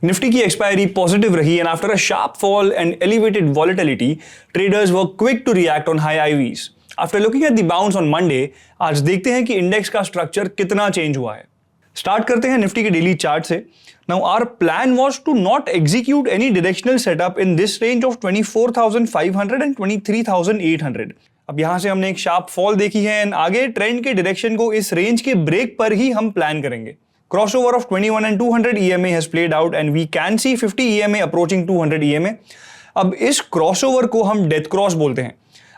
Nifty की expiry positive रही and after a sharp fall and elevated volatility traders were quick to react on high IVs. After looking at the bounce on Monday, आज देखते हैं कि index का structure कितना change हुआ है। स्टार्ट करते हैं निफ्टी के डेली चार्ट से। Now our plan was to not execute any directional setup in this range of 24,500 and 23,800। अब यहां से हमने एक शार्प फॉल देखी है एंड आगे ट्रेंड के डायरेक्शन को इस रेंज के ब्रेक पर ही हम प्लान करेंगे। Crossover of 21 and 200 EMA has played out and we can see 50 EMA approaching 200 EMA। अब इस क्रॉसओवर को हम डेथ क्रॉस बोलते हैं।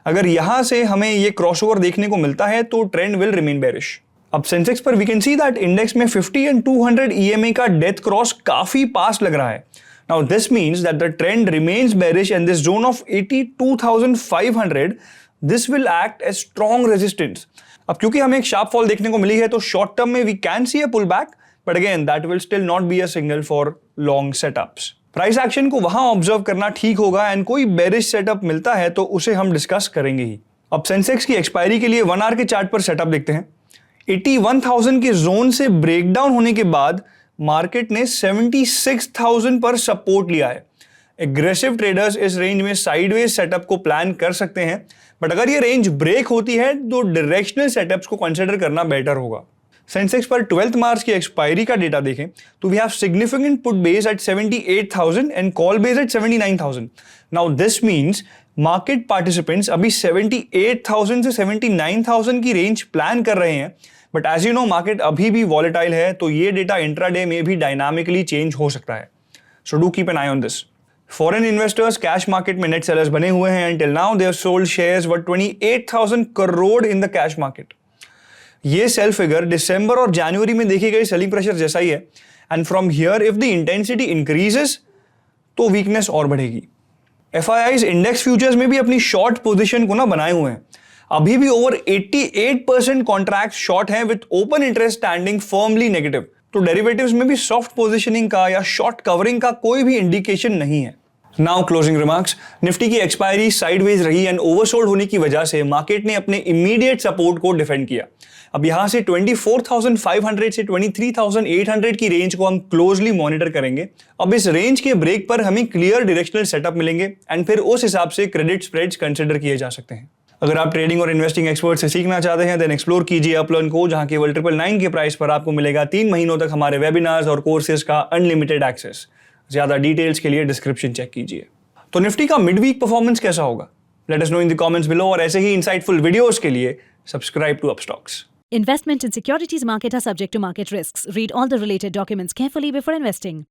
अगर यहां से हमें ये क्रॉसओवर देखने को मिलता है तो ट्रेंड विल रिमेन बेरिश। अब सेंसेक्स पर we can see that index में 50 एंड 200 EMA का डेथ क्रॉस काफी पास लग रहा है। Now this means that the trend remains bearish and this zone of 82,500 this will act as strong resistance. अब क्योंकि हमें एक शार्प फॉल देखने को मिली है तो शॉर्ट टर्म में we can see a pull back, but again that will still not be a signal for long setups. Price action को वहां ऑब्जर्व करना ठीक होगा एंड कोई बेरिश सेटअप मिलता है तो उसे हम डिस्कस करेंगे ही। अब सेंसेक्स की एक्सपायरी के लिए 1 आवर के चार्ट पर सेटअप देखते हैं। 81,000 के जोन से ब्रेकडाउन होने के बाद मार्केट ने 76,000 पर सपोर्ट लिया है। एग्रेसिव ट्रेडर्स इस रेंज में साइडवेज सेटअप को प्लान कर सकते हैं, बट अगर ये रेंज ब्रेक होती है तो डायरेक्शनल सेटअप्स को कंसीडर करना बेटर होगा। सेंसेक्स पर 12 मार्च की एक्सपायरी का डेटा देखें तो we have significant put base at 78,000 and call base at 79,000। Now this means market participants अभी 78,000 से 79,000 की रेंज प्लान कर रहे हैं, but as you know market अभी भी वॉलेटाइल है तो ये डेटा इंट्राडे में भी डायनामिकली चेंज हो सकता है। So do keep an I on this. Foreign investors cash market में नेट सेलर्स बने हुए हैं and till now they have sold shares worth 28,000 crore in the cash market. ये सेल फिगर दिसंबर और जनवरी में देखी गई सेलिंग प्रेशर जैसा ही है and from here if the intensity increases तो वीकनेस और बढ़ेगी। एफआईआईज इंडेक्स फ्यूचर्स में भी अपनी शॉर्ट पोजीशन को ना बनाए हुए हैं। अभी भी ओवर 88% कॉन्ट्रैक्ट शॉर्ट हैं with open interest standing firmly negative. तो डेरिवेटिव्स में भी सॉफ्ट पोजीशनिंग का या शॉर्ट कवरिंग का कोई भी इंडिकेशन नहीं है। Now closing remarks. निफ्टी की एक्सपायरी साइडवेज रही एंड ओवरसोल्ड होने की वजह से मार्केट ने अपने इमीडिएट सपोर्ट को डिफेंड किया। अब यहां से 24,500 से 23,800 की रेंज को हम क्लोजली मॉनिटर करेंगे। अब इस रेंज के ब्रेक पर हमें क्लियर डायरेक्शनल सेटअप मिलेंगे एंड फिर उस हिसाब से क्रेडिट स्प्रेड्स कंसिडर किए जा सकते हैं। अगर आप ट्रेडिंग और इन्वेस्टिंग एक्सपर्ट से सीखना चाहते हैं देन एक्सप्लोर कीजिए अपलर्न को, जहां केवल 999 के प्राइस पर आपको मिलेगा 3 महीनों तक हमारे वेबिनार्स और कोर्सेज का अनलिमिटेड एक्सेस। ज्यादा डिटेल्स के लिए डिस्क्रिप्शन चेक कीजिए। तो निफ्टी का मिड वीक परफॉर्मेंस कैसा होगा? Let us know in the comments below और ऐसे ही इंसाइटफुल वीडियोस के लिए subscribe to Upstox. Investment in securities market are subject to market risks. Read all the related documents carefully before investing.